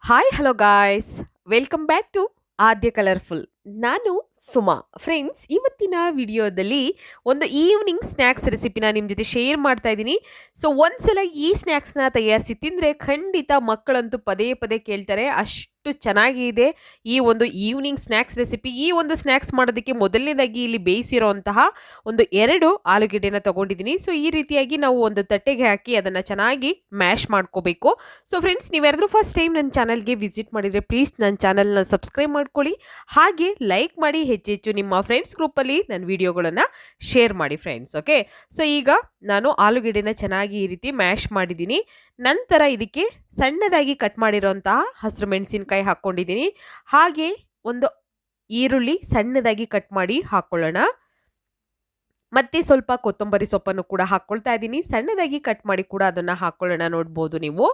Hi hello guys, welcome back to Adya colourful. ನಾನು Suma. Friends, ಇವತ್ತಿನ ವಿಡಿಯೋದಲ್ಲಿ ಒಂದು ಈವ್ನಿಂಗ್ ಸ್ನ್ಯಾಕ್ಸ್ ರೆಸಿಪಿನ ನಿಮ್ಮ ಜೊತೆ ಶೇರ್ ಮಾಡ್ತಾ ಇದ್ದೀನಿ. ಸೊ ಒಂದ್ಸಲ ಈ ಸ್ನ್ಯಾಕ್ಸ್ನ ತಯಾರಿಸಿ ತಿಂದರೆ ಖಂಡಿತ ಮಕ್ಕಳಂತೂ ಪದೇ ಪದೇ ಕೇಳ್ತಾರೆ, ಅಷ್ಟು ಚೆನ್ನಾಗಿದೆ ಈ ಒಂದು ಈವ್ನಿಂಗ್ ಸ್ನ್ಯಾಕ್ಸ್ ರೆಸಿಪಿ. ಈ ಒಂದು ಸ್ನ್ಯಾಕ್ಸ್ ಮಾಡೋದಕ್ಕೆ ಮೊದಲನೇದಾಗಿ ಇಲ್ಲಿ ಬೇಯಿಸಿರೋಂತಹ ಒಂದು 2 ಆಲೂಗೆಡ್ಡೆನ ತಗೊಂಡಿದ್ದೀನಿ. ಸೊ ಈ ರೀತಿಯಾಗಿ ನಾವು ಒಂದು ತಟ್ಟೆಗೆ ಹಾಕಿ ಅದನ್ನು ಚೆನ್ನಾಗಿ ಮ್ಯಾಶ್ ಮಾಡ್ಕೋಬೇಕು. ಸೊ ಫ್ರೆಂಡ್ಸ್, ನೀವ್ಯಾರಾದ್ರೂ ಫಸ್ಟ್ ಟೈಮ್ ನನ್ನ ಚಾನಲ್ಗೆ ವಿಸಿಟ್ ಮಾಡಿದರೆ ಪ್ಲೀಸ್ ನನ್ನ ಚಾನಲ್ನ ಸಬ್ಸ್ಕ್ರೈಬ್ ಮಾಡ್ಕೊಳ್ಳಿ, ಹಾಗೆ ಲೈಕ್ ಮಾಡಿ, ಹೆಚ್ಚೆಚ್ಚು ನಿಮ್ಮ ಫ್ರೆಂಡ್ಸ್ ಗ್ರೂಪಲ್ಲಿ ನನ್ನ ವಿಡಿಯೋಗಳನ್ನು ಶೇರ್ ಮಾಡಿ ಫ್ರೆಂಡ್ಸ್. ಓಕೆ, ಸೊ ಈಗ ನಾನು ಆಲೂಗೆಡ್ಡೆನ ಚೆನ್ನಾಗಿ ಈ ರೀತಿ ಮ್ಯಾಶ್ ಮಾಡಿದ್ದೀನಿ. ನಂತರ ಇದಕ್ಕೆ ಸಣ್ಣದಾಗಿ ಕಟ್ ಮಾಡಿರೋಂತಹ ಹಸಿರು ಮೆಣಸಿನಕಾಯಿ ಹಾಕ್ಕೊಂಡಿದ್ದೀನಿ. ಹಾಗೆ ಒಂದು ಈರುಳ್ಳಿ ಸಣ್ಣದಾಗಿ ಕಟ್ ಮಾಡಿ ಹಾಕ್ಕೊಳ್ಳೋಣ. ಮತ್ತೆ ಸ್ವಲ್ಪ ಕೊತ್ತಂಬರಿ ಸೊಪ್ಪನ್ನು ಕೂಡ ಹಾಕ್ಕೊಳ್ತಾ ಇದ್ದೀನಿ. ಸಣ್ಣದಾಗಿ ಕಟ್ ಮಾಡಿ ಕೂಡ ಅದನ್ನು ಹಾಕ್ಕೊಳ್ಳೋಣ, ನೋಡ್ಬೋದು ನೀವು.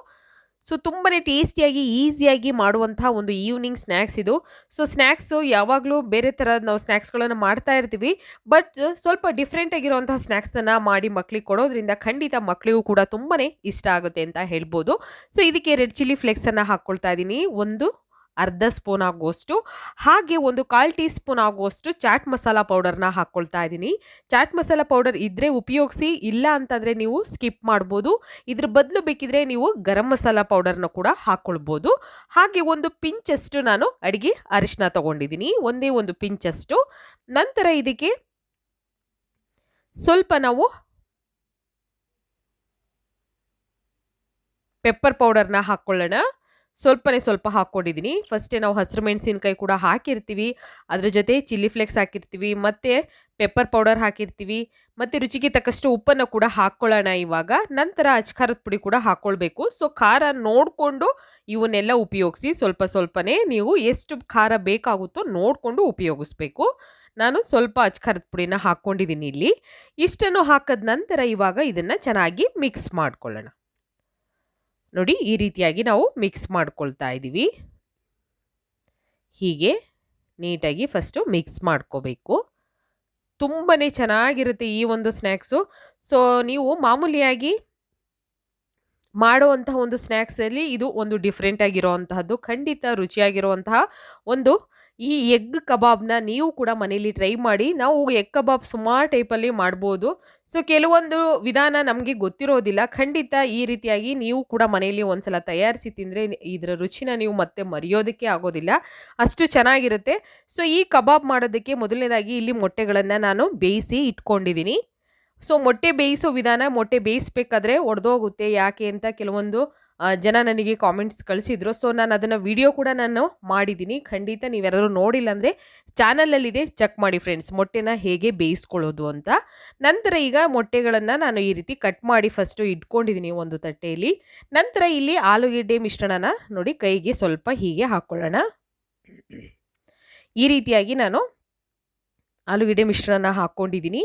ಸೊ ತುಂಬಾ ಟೇಸ್ಟಿಯಾಗಿ ಈಸಿಯಾಗಿ ಮಾಡುವಂತಹ ಒಂದು ಈವ್ನಿಂಗ್ ಸ್ನ್ಯಾಕ್ಸ್ ಇದು. ಸೊ ಸ್ನ್ಯಾಕ್ಸು ಯಾವಾಗಲೂ ಬೇರೆ ಥರದ ನಾವು ಸ್ನ್ಯಾಕ್ಸ್ಗಳನ್ನು ಮಾಡ್ತಾ ಇರ್ತೀವಿ, ಬಟ್ ಸ್ವಲ್ಪ ಡಿಫ್ರೆಂಟ್ ಆಗಿರುವಂತಹ ಸ್ನ್ಯಾಕ್ಸನ್ನು ಮಾಡಿ ಮಕ್ಕಳಿಗೆ ಕೊಡೋದ್ರಿಂದ ಖಂಡಿತ ಮಕ್ಕಳಿಗೂ ಕೂಡ ತುಂಬಾ ಇಷ್ಟ ಆಗುತ್ತೆ ಅಂತ ಹೇಳ್ಬೋದು. ಸೊ ಇದಕ್ಕೆ ರೆಡ್ ಚಿಲ್ಲಿ ಫ್ಲೇಕ್ಸನ್ನು ಹಾಕ್ಕೊಳ್ತಾ ಇದ್ದೀನಿ, ಒಂದು ಅರ್ಧ ಸ್ಪೂನ್ ಆಗುವಷ್ಟು. ಹಾಗೆ ಒಂದು 1/4 ಟೀ ಸ್ಪೂನ್ ಆಗುವಷ್ಟು ಚಾಟ್ ಮಸಾಲ ಪೌಡರ್ನ ಹಾಕ್ಕೊಳ್ತಾ ಇದ್ದೀನಿ. ಚಾಟ್ ಮಸಾಲ ಪೌಡರ್ ಇದ್ದರೆ ಉಪಯೋಗಿಸಿ, ಇಲ್ಲ ಅಂತಂದರೆ ನೀವು ಸ್ಕಿಪ್ ಮಾಡ್ಬೋದು. ಇದ್ರ ಬದಲು ಬೇಕಿದ್ರೆ ನೀವು ಗರಂ ಮಸಾಲ ಪೌಡರ್ನ ಕೂಡ ಹಾಕ್ಕೊಳ್ಬೋದು. ಹಾಗೆ ಒಂದು ಪಿಂಚಷ್ಟು ನಾನು ಅಡಿಗೆ ಅರಿಶಿನ ತಗೊಂಡಿದ್ದೀನಿ, ಒಂದೇ ಒಂದು ಪಿಂಚಷ್ಟು. ನಂತರ ಇದಕ್ಕೆ ಸ್ವಲ್ಪ ನಾವು ಪೆಪ್ಪರ್ ಪೌಡರ್ನ ಹಾಕ್ಕೊಳ್ಳೋಣ. ಸ್ವಲ್ಪ ಹಾಕ್ಕೊಂಡಿದ್ದೀನಿ. ಫಸ್ಟೇ ನಾವು ಹಸಿರು ಮೆಣಸಿನಕಾಯಿ ಕೂಡ ಹಾಕಿರ್ತೀವಿ, ಅದ್ರ ಜೊತೆ ಚಿಲ್ಲಿ ಫ್ಲೇಕ್ಸ್ ಹಾಕಿರ್ತೀವಿ, ಮತ್ತು ಪೆಪ್ಪರ್ ಪೌಡರ್ ಹಾಕಿರ್ತೀವಿ, ಮತ್ತು ರುಚಿಗೆ ತಕ್ಕಷ್ಟು ಉಪ್ಪನ್ನು ಕೂಡ ಹಾಕ್ಕೊಳ್ಳೋಣ ಇವಾಗ. ನಂತರ ಅಚ್ಕಾರದ ಪುಡಿ ಕೂಡ ಹಾಕ್ಕೊಳ್ಬೇಕು. ಸೊ ಖಾರ ನೋಡಿಕೊಂಡು ಇವನ್ನೆಲ್ಲ ಉಪಯೋಗಿಸಿ, ಸ್ವಲ್ಪನೇ ನೀವು ಎಷ್ಟು ಖಾರ ಬೇಕಾಗುತ್ತೋ ನೋಡಿಕೊಂಡು ಉಪಯೋಗಿಸ್ಬೇಕು. ನಾನು ಸ್ವಲ್ಪ ಅಚ್ಕಾರದ ಪುಡಿನ ಹಾಕ್ಕೊಂಡಿದ್ದೀನಿ ಇಲ್ಲಿ. ಇಷ್ಟನ್ನು ಹಾಕಿದ ನಂತರ ಇವಾಗ ಇದನ್ನು ಚೆನ್ನಾಗಿ ಮಿಕ್ಸ್ ಮಾಡ್ಕೊಳ್ಳೋಣ. ನೋಡಿ, ಈ ರೀತಿಯಾಗಿ ನಾವು ಮಿಕ್ಸ್ ಮಾಡ್ಕೊಳ್ತಾ ಇದ್ದೀವಿ. ಹೀಗೆ ನೀಟಾಗಿ ಫಸ್ಟು ಮಿಕ್ಸ್ ಮಾಡ್ಕೋಬೇಕು. ತುಂಬಾ ಚೆನ್ನಾಗಿರುತ್ತೆ ಈ ಒಂದು ಸ್ನ್ಯಾಕ್ಸು. ಸೊ ನೀವು ಮಾಮೂಲಿಯಾಗಿ ಮಾಡುವಂತಹ ಒಂದು ಸ್ನ್ಯಾಕ್ಸಲ್ಲಿ ಇದು ಒಂದು ಡಿಫ್ರೆಂಟ್ ಆಗಿರೋವಂತಹದ್ದು, ಖಂಡಿತ ರುಚಿಯಾಗಿರುವಂತಹ ಒಂದು ಈ ಎಗ್ ಕಬಾಬ್ನ ನೀವು ಕೂಡ ಮನೇಲಿ ಟ್ರೈ ಮಾಡಿ. ನಾವು ಎಗ್ ಕಬಾಬ್ ಸುಮಾರು ಟೈಪಲ್ಲಿ ಮಾಡ್ಬೋದು. ಸೊ ಕೆಲವೊಂದು ವಿಧಾನ ನಮಗೆ ಗೊತ್ತಿರೋದಿಲ್ಲ. ಖಂಡಿತ ಈ ರೀತಿಯಾಗಿ ನೀವು ಕೂಡ ಮನೆಯಲ್ಲಿ ಒಂದ್ಸಲ ತಯಾರಿಸಿ ತಿಂದರೆ ಇದರ ರುಚಿನ ನೀವು ಮತ್ತೆ ಮರೆಯೋದಕ್ಕೆ ಆಗೋದಿಲ್ಲ, ಅಷ್ಟು ಚೆನ್ನಾಗಿರುತ್ತೆ. ಸೊ ಈ ಕಬಾಬ್ ಮಾಡೋದಕ್ಕೆ ಮೊದಲನೇದಾಗಿ ಇಲ್ಲಿ ಮೊಟ್ಟೆಗಳನ್ನು ನಾನು ಬೇಯಿಸಿ ಇಟ್ಕೊಂಡಿದ್ದೀನಿ. ಸೊ ಮೊಟ್ಟೆ ಬೇಯಿಸೋ ವಿಧಾನ, ಮೊಟ್ಟೆ ಬೇಯಿಸ್ಬೇಕಾದ್ರೆ ಒಡೆದೋಗುತ್ತೆ ಯಾಕೆ ಅಂತ ಕೆಲವೊಂದು ಜನ ನನಗೆ ಕಾಮೆಂಟ್ಸ್ ಕಳಿಸಿದ್ರು. ಸೊ ನಾನು ಅದನ್ನು ವಿಡಿಯೋ ಕೂಡ ನಾನು ಮಾಡಿದ್ದೀನಿ. ಖಂಡಿತ ನೀವ್ಯಾರಾದ್ರೂ ನೋಡಿಲ್ಲ ಅಂದರೆ ಚಾನಲಲ್ಲಿದೆ, ಚೆಕ್ ಮಾಡಿ ಫ್ರೆಂಡ್ಸ್, ಮೊಟ್ಟೆನ ಹೇಗೆ ಬೇಯಿಸ್ಕೊಳ್ಳೋದು ಅಂತ. ನಂತರ ಈಗ ಮೊಟ್ಟೆಗಳನ್ನು ನಾನು ಈ ರೀತಿ ಕಟ್ ಮಾಡಿ ಫಸ್ಟು ಇಟ್ಕೊಂಡಿದ್ದೀನಿ ಒಂದು ತಟ್ಟೆಯಲ್ಲಿ. ನಂತರ ಇಲ್ಲಿ ಆಲೂಗೆಡ್ಡೆ ಮಿಶ್ರಣನ ನೋಡಿ ಕೈಗೆ ಸ್ವಲ್ಪ ಹೀಗೆ ಹಾಕ್ಕೊಳ್ಳೋಣ. ಈ ರೀತಿಯಾಗಿ ನಾನು ಆಲೂಗೆಡ್ಡೆ ಮಿಶ್ರಣ ಹಾಕ್ಕೊಂಡಿದ್ದೀನಿ.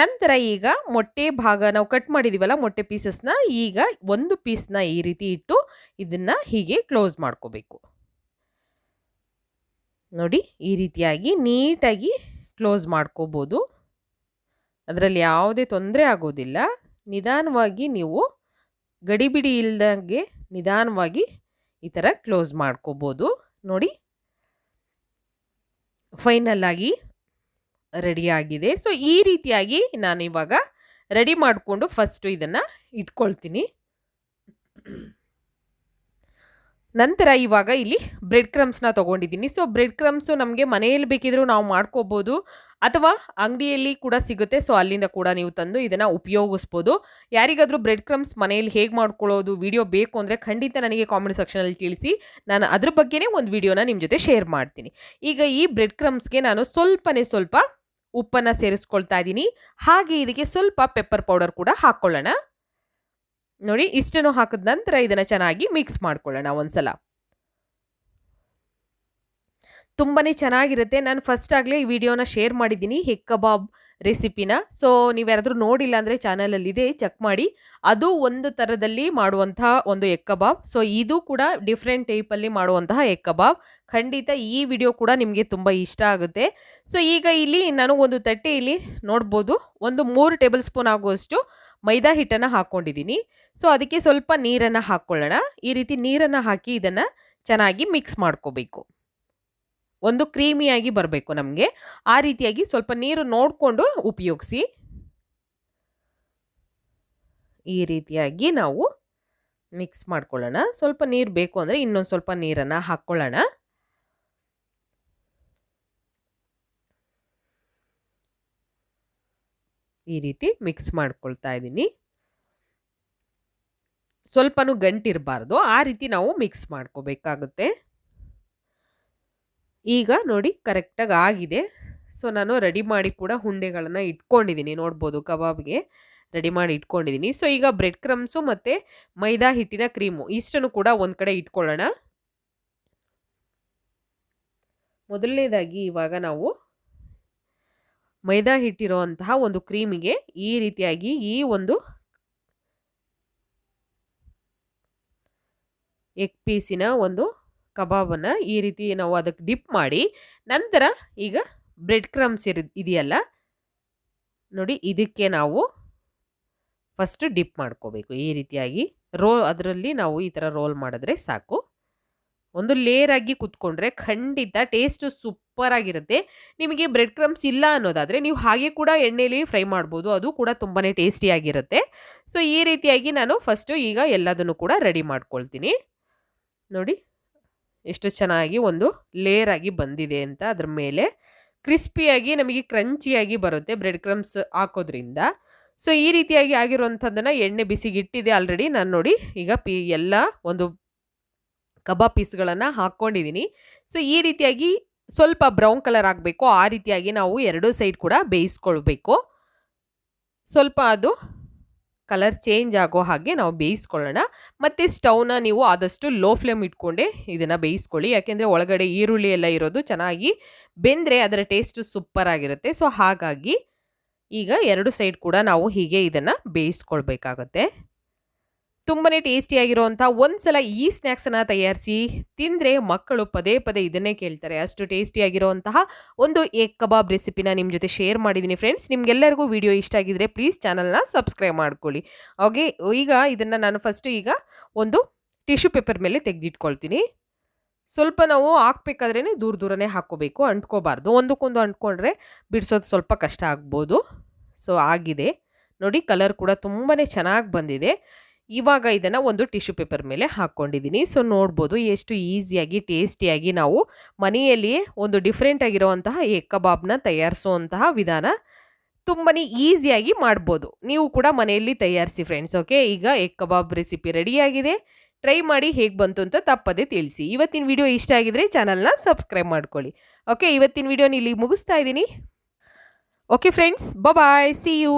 ನಂತರ ಈಗ ಮೊಟ್ಟೆ ಭಾಗ ನಾವು ಕಟ್ ಮಾಡಿದ್ದೀವಲ್ಲ ಮೊಟ್ಟೆ ಪೀಸಸ್ನ, ಈಗ ಒಂದು ಪೀಸ್ನ ಈ ರೀತಿ ಇಟ್ಟು ಇದನ್ನು ಹೀಗೆ ಕ್ಲೋಸ್ ಮಾಡ್ಕೋಬೇಕು. ನೋಡಿ, ಈ ರೀತಿಯಾಗಿ ನೀಟಾಗಿ ಕ್ಲೋಸ್ ಮಾಡ್ಕೋಬೋದು, ಅದರಲ್ಲಿ ಯಾವುದೇ ತೊಂದರೆ ಆಗೋದಿಲ್ಲ. ನಿಧಾನವಾಗಿ ನೀವು ಗಡಿಬಿಡಿ ಇಲ್ದಂಗೆ ನಿಧಾನವಾಗಿ ಈ ಥರ ಕ್ಲೋಸ್ ಮಾಡ್ಕೋಬೋದು. ನೋಡಿ, ಫೈನಲ್ ಆಗಿ ರೆಡಿ ಆಗಿದೆ. ಸೊ ಈ ರೀತಿಯಾಗಿ ನಾನು ಇವಾಗ ರೆಡಿ ಮಾಡಿಕೊಂಡು ಫಸ್ಟು ಇದನ್ನು ಇಟ್ಕೊಳ್ತೀನಿ. ನಂತರ ಇವಾಗ ಇಲ್ಲಿ ಬ್ರೆಡ್ ಕ್ರಮ್ಸ್ನ ತೊಗೊಂಡಿದ್ದೀನಿ. ಸೊ ಬ್ರೆಡ್ ಕ್ರಮ್ಸು ನಮಗೆ ಮನೆಯಲ್ಲಿ ಬೇಕಿದ್ರೂ ನಾವು ಮಾಡ್ಕೋಬೋದು, ಅಥವಾ ಅಂಗಡಿಯಲ್ಲಿ ಕೂಡ ಸಿಗುತ್ತೆ. ಸೊ ಅಲ್ಲಿಂದ ಕೂಡ ನೀವು ತಂದು ಇದನ್ನು ಉಪಯೋಗಿಸ್ಬೋದು. ಯಾರಿಗಾದರೂ ಬ್ರೆಡ್ ಕ್ರಮ್ಸ್ ಮನೆಯಲ್ಲಿ ಹೇಗೆ ಮಾಡ್ಕೊಳ್ಳೋದು ವಿಡಿಯೋ ಬೇಕು ಅಂದರೆ ಖಂಡಿತ ನನಗೆ ಕಾಮೆಂಟ್ ಸೆಕ್ಷನಲ್ಲಿ ತಿಳಿಸಿ, ನಾನು ಅದ್ರ ಬಗ್ಗೆನೇ ಒಂದು ವಿಡಿಯೋನ ನಿಮ್ಮ ಜೊತೆ ಶೇರ್ ಮಾಡ್ತೀನಿ. ಈಗ ಈ ಬ್ರೆಡ್ ಕ್ರಮ್ಸ್ಗೆ ನಾನು ಸ್ವಲ್ಪ ಉಪ್ಪನ್ನು ಸೇರಿಸ್ಕೊಳ್ತಾ ಇದ್ದೀನಿ. ಹಾಗೆ ಇದಕ್ಕೆ ಸ್ವಲ್ಪ ಪೆಪ್ಪರ್ ಪೌಡರ್ ಕೂಡ ಹಾಕ್ಕೊಳ್ಳೋಣ. ನೋಡಿ, ಇಷ್ಟನ್ನು ಹಾಕಿದ ನಂತರ ಇದನ್ನು ಚೆನ್ನಾಗಿ ಮಿಕ್ಸ್ ಮಾಡ್ಕೊಳ್ಳೋಣ ಒಂದ್ಸಲ. ತುಂಬಾನೇ ಚೆನ್ನಾಗಿರುತ್ತೆ. ನಾನು ಫಸ್ಟ್ ಆಗ್ಲೇ ಈ ವಿಡಿಯೋನ ಶೇರ್ ಮಾಡಿದ್ದೀನಿ ಎಗ್ ಕಬಾಬ್ ರೆಸಿಪಿನ. ಸೊ ನೀವು ಯಾರಾದ್ರೂ ನೋಡಿಲ್ಲ ಅಂದ್ರೆ ಚಾನಲಲ್ಲಿ ಇದೆ, ಚೆಕ್ ಮಾಡಿ. ಅದು ಒಂದು ಥರದಲ್ಲಿ ಮಾಡುವಂತಹ ಒಂದು ಎಗ್ ಕಬಾಬ್. ಸೊ ಇದು ಕೂಡ ಡಿಫ್ರೆಂಟ್ ಟೈಪಲ್ಲಿ ಮಾಡುವಂತಹ ಎಗ್ ಕಬಾಬ್. ಖಂಡಿತ ಈ ವಿಡಿಯೋ ಕೂಡ ನಿಮಗೆ ತುಂಬ ಇಷ್ಟ ಆಗುತ್ತೆ. ಸೊ ಈಗ ಇಲ್ಲಿ ನಾನು ಒಂದು ತಟ್ಟೆಯಲ್ಲಿ ನೋಡ್ಬೋದು, ಒಂದು 3 ಟೇಬಲ್ ಸ್ಪೂನ್ ಆಗುವಷ್ಟು ಮೈದಾ ಹಿಟ್ಟನ್ನು ಹಾಕ್ಕೊಂಡಿದ್ದೀನಿ. ಸೊ ಅದಕ್ಕೆ ಸ್ವಲ್ಪ ನೀರನ್ನು ಹಾಕ್ಕೊಳ್ಳೋಣ. ಈ ರೀತಿ ನೀರನ್ನು ಹಾಕಿ ಇದನ್ನು ಚೆನ್ನಾಗಿ ಮಿಕ್ಸ್ ಮಾಡ್ಕೋಬೇಕು. ಒಂದು ಕ್ರೀಮಿಯಾಗಿ ಬರಬೇಕು ನಮಗೆ. ಆ ರೀತಿಯಾಗಿ ಸ್ವಲ್ಪ ನೀರು ನೋಡಿಕೊಂಡು ಉಪಯೋಗಿಸಿ. ಈ ರೀತಿಯಾಗಿ ನಾವು ಮಿಕ್ಸ್ ಮಾಡ್ಕೊಳ್ಳೋಣ. ಸ್ವಲ್ಪ ನೀರು ಬೇಕು ಅಂದರೆ ಇನ್ನೊಂದು ಸ್ವಲ್ಪ ನೀರನ್ನು ಹಾಕ್ಕೊಳ್ಳೋಣ. ಈ ರೀತಿ ಮಿಕ್ಸ್ ಮಾಡ್ಕೊಳ್ತಾ ಇದ್ದೀನಿ. ಸ್ವಲ್ಪನೂ ಗಂಟಿರಬಾರ್ದು, ಆ ರೀತಿ ನಾವು ಮಿಕ್ಸ್ ಮಾಡ್ಕೋಬೇಕಾಗುತ್ತೆ. ಈಗ ನೋಡಿ ಕರೆಕ್ಟಾಗಿ ಆಗಿದೆ. ಸೊ ನಾನು ರೆಡಿ ಮಾಡಿ ಕೂಡ ಉಂಡೆಗಳನ್ನು ಇಟ್ಕೊಂಡಿದ್ದೀನಿ. ನೋಡ್ಬೋದು ಕಬಾಬ್ಗೆ ರೆಡಿ ಮಾಡಿ ಇಟ್ಕೊಂಡಿದ್ದೀನಿ. ಸೊ ಈಗ ಬ್ರೆಡ್ ಕ್ರಮ್ಸು ಮತ್ತು ಮೈದಾ ಹಿಟ್ಟಿನ ಕ್ರೀಮು ಇಷ್ಟನ್ನು ಕೂಡ ಒಂದು ಕಡೆ ಇಟ್ಕೊಳ್ಳೋಣ. ಮೊದಲನೇದಾಗಿ ಇವಾಗ ನಾವು ಮೈದಾ ಹಿಟ್ಟಿರುವಂತಹ ಒಂದು ಕ್ರೀಮಿಗೆ ಈ ರೀತಿಯಾಗಿ ಈ ಒಂದು ಎಗ್ ಪೀಸಿನ ಒಂದು ಕಬಾಬನ್ನು ಈ ರೀತಿ ನಾವು ಅದಕ್ಕೆ ಡಿಪ್ ಮಾಡಿ, ನಂತರ ಈಗ ಬ್ರೆಡ್ ಕ್ರಮ್ಸ್ ಇದೆಯಲ್ಲ ನೋಡಿ, ಇದಕ್ಕೆ ನಾವು ಫಸ್ಟ್ ಡಿಪ್ ಮಾಡ್ಕೋಬೇಕು. ಈ ರೀತಿಯಾಗಿ ಅದರಲ್ಲಿ ನಾವು ಈ ಥರ ರೋಲ್ ಮಾಡಿದ್ರೆ ಸಾಕು. ಒಂದು ಲೇಯರ್ ಆಗಿ ಕುತ್ಕೊಂಡ್ರೆ ಖಂಡಿತ ಟೇಸ್ಟು ಸೂಪರ್ ಆಗಿರುತ್ತೆ. ನಿಮಗೆ ಬ್ರೆಡ್ ಕ್ರಮ್ಸ್ ಇಲ್ಲ ಅನ್ನೋದಾದರೆ ನೀವು ಹಾಗೆ ಕೂಡ ಎಣ್ಣೆಲಿ ಫ್ರೈ ಮಾಡ್ಬೋದು, ಅದು ಕೂಡ ತುಂಬಾ ಟೇಸ್ಟಿಯಾಗಿರುತ್ತೆ. ಸೊ ಈ ರೀತಿಯಾಗಿ ನಾನು ಫಸ್ಟು ಈಗ ಎಲ್ಲದನ್ನು ಕೂಡ ರೆಡಿ ಮಾಡ್ಕೊಳ್ತೀನಿ. ನೋಡಿ ಎಷ್ಟು ಚೆನ್ನಾಗಿ ಒಂದು ಲೇಯರ್ ಆಗಿ ಬಂದಿದೆ ಅಂತ. ಅದ್ರ ಮೇಲೆ ಕ್ರಿಸ್ಪಿಯಾಗಿ ನಮಗೆ ಕ್ರಂಚಿಯಾಗಿ ಬರುತ್ತೆ ಬ್ರೆಡ್ ಕ್ರಮ್ಸ್ ಹಾಕೋದ್ರಿಂದ. ಸೊ ಈ ರೀತಿಯಾಗಿ ಆಗಿರುವಂಥದ್ದನ್ನು ಎಣ್ಣೆ ಬಿಸಿಗಿಟ್ಟಿದೆ ಆಲ್ರೆಡಿ. ನಾನು ನೋಡಿ ಈಗ ಎಲ್ಲ ಒಂದು ಕಬಾಬ್ ಪೀಸ್ಗಳನ್ನು ಹಾಕ್ಕೊಂಡಿದ್ದೀನಿ. ಸೊ ಈ ರೀತಿಯಾಗಿ ಸ್ವಲ್ಪ ಬ್ರೌನ್ ಕಲರ್ ಆಗಬೇಕು, ಆ ರೀತಿಯಾಗಿ ನಾವು 2 ಸೈಡ್ ಕೂಡ ಬೇಯಿಸ್ಕೊಳ್ಬೇಕು. ಸ್ವಲ್ಪ ಅದು ಕಲರ್ ಚೇಂಜ್ ಆಗೋ ಹಾಗೆ ನಾವು ಬೇಯಿಸ್ಕೊಳ್ಳೋಣ. ಮತ್ತು ಸ್ಟವ್ನ ನೀವು ಆದಷ್ಟು ಲೋ ಫ್ಲೇಮ್ ಇಟ್ಕೊಂಡೆ ಇದನ್ನು ಬೇಯಿಸ್ಕೊಳ್ಳಿ. ಯಾಕೆಂದರೆ ಒಳಗಡೆ ಈರುಳ್ಳಿ ಎಲ್ಲ ಇರೋದು ಚೆನ್ನಾಗಿ ಬೆಂದರೆ ಅದರ ಟೇಸ್ಟು ಸೂಪರ್ ಆಗಿರುತ್ತೆ. ಸೊ ಹಾಗಾಗಿ ಈಗ 2 ಸೈಡ್ ಕೂಡ ನಾವು ಹೀಗೆ ಇದನ್ನು ಬೇಯಿಸ್ಕೊಳ್ಬೇಕಾಗತ್ತೆ. ತುಂಬಾ ಟೇಸ್ಟಿಯಾಗಿರುವಂಥ ಒಂದ್ಸಲ ಈ ಸ್ನ್ಯಾಕ್ಸನ್ನು ತಯಾರಿಸಿ ತಿಂದರೆ ಮಕ್ಕಳು ಪದೇ ಪದೇ ಇದನ್ನೇ ಕೇಳ್ತಾರೆ. ಅಷ್ಟು ಟೇಸ್ಟಿಯಾಗಿರುವಂತಹ ಒಂದು ಎಗ್ ಕಬಾಬ್ ರೆಸಿಪಿನ ನಿಮ್ಮ ಜೊತೆ ಶೇರ್ ಮಾಡಿದ್ದೀನಿ ಫ್ರೆಂಡ್ಸ್. ನಿಮಗೆಲ್ಲರಿಗೂ ವಿಡಿಯೋ ಇಷ್ಟ ಆಗಿದ್ರೆ ಪ್ಲೀಸ್ ಚಾನಲ್ನ ಸಬ್ಸ್ಕ್ರೈಬ್ ಮಾಡ್ಕೊಳ್ಳಿ. ಓಕೆ, ಈಗ ಇದನ್ನು ನಾನು ಫಸ್ಟು ಈಗ ಒಂದು ಟಿಶ್ಯೂ ಪೇಪರ್ ಮೇಲೆ ತೆಗೆದಿಟ್ಕೊಳ್ತೀನಿ. ಸ್ವಲ್ಪ ನಾವು ಹಾಕ್ಬೇಕಾದ್ರೇ ದೂರನೇ ಹಾಕ್ಕೋಬೇಕು, ಅಂಟ್ಕೋಬಾರ್ದು. ಒಂದಕ್ಕೊಂದು ಅಂಟ್ಕೊಂಡ್ರೆ ಬಿಡಿಸೋದು ಸ್ವಲ್ಪ ಕಷ್ಟ ಆಗ್ಬೋದು. ಸೊ ಆಗಿದೆ ನೋಡಿ, ಕಲರ್ ಕೂಡ ತುಂಬಾ ಚೆನ್ನಾಗಿ ಬಂದಿದೆ. ಇವಾಗ ಇದನ್ನು ಒಂದು ಟಿಶ್ಯೂ ಪೇಪರ್ ಮೇಲೆ ಹಾಕ್ಕೊಂಡಿದ್ದೀನಿ. ಸೊ ನೋಡ್ಬೋದು ಎಷ್ಟು ಈಸಿಯಾಗಿ ಟೇಸ್ಟಿಯಾಗಿ ನಾವು ಮನೆಯಲ್ಲಿಯೇ ಒಂದು ಡಿಫ್ರೆಂಟ್ ಆಗಿರುವಂತಹ ಎಗ್ ಕಬಾಬ್ನ ತಯಾರಿಸುವಂತಹ ವಿಧಾನ ತುಂಬಾ ಈಸಿಯಾಗಿ ಮಾಡ್ಬೋದು. ನೀವು ಕೂಡ ಮನೆಯಲ್ಲಿ ತಯಾರಿಸಿ ಫ್ರೆಂಡ್ಸ್. ಓಕೆ, ಈಗ ಎಗ್ ಕಬಾಬ್ ರೆಸಿಪಿ ರೆಡಿಯಾಗಿದೆ. ಟ್ರೈ ಮಾಡಿ ಹೇಗೆ ಬಂತು ಅಂತ ತಪ್ಪದೇ ತಿಳಿಸಿ. ಇವತ್ತಿನ ವಿಡಿಯೋ ಇಷ್ಟ ಆಗಿದ್ರೆ ಚಾನಲ್ನ ಸಬ್ಸ್ಕ್ರೈಬ್ ಮಾಡ್ಕೊಳ್ಳಿ. ಓಕೆ, ಇವತ್ತಿನ ವಿಡಿಯೋನ ಇಲ್ಲಿ ಮುಗಿಸ್ತಾ ಇದ್ದೀನಿ. Okay friends, bye, see you.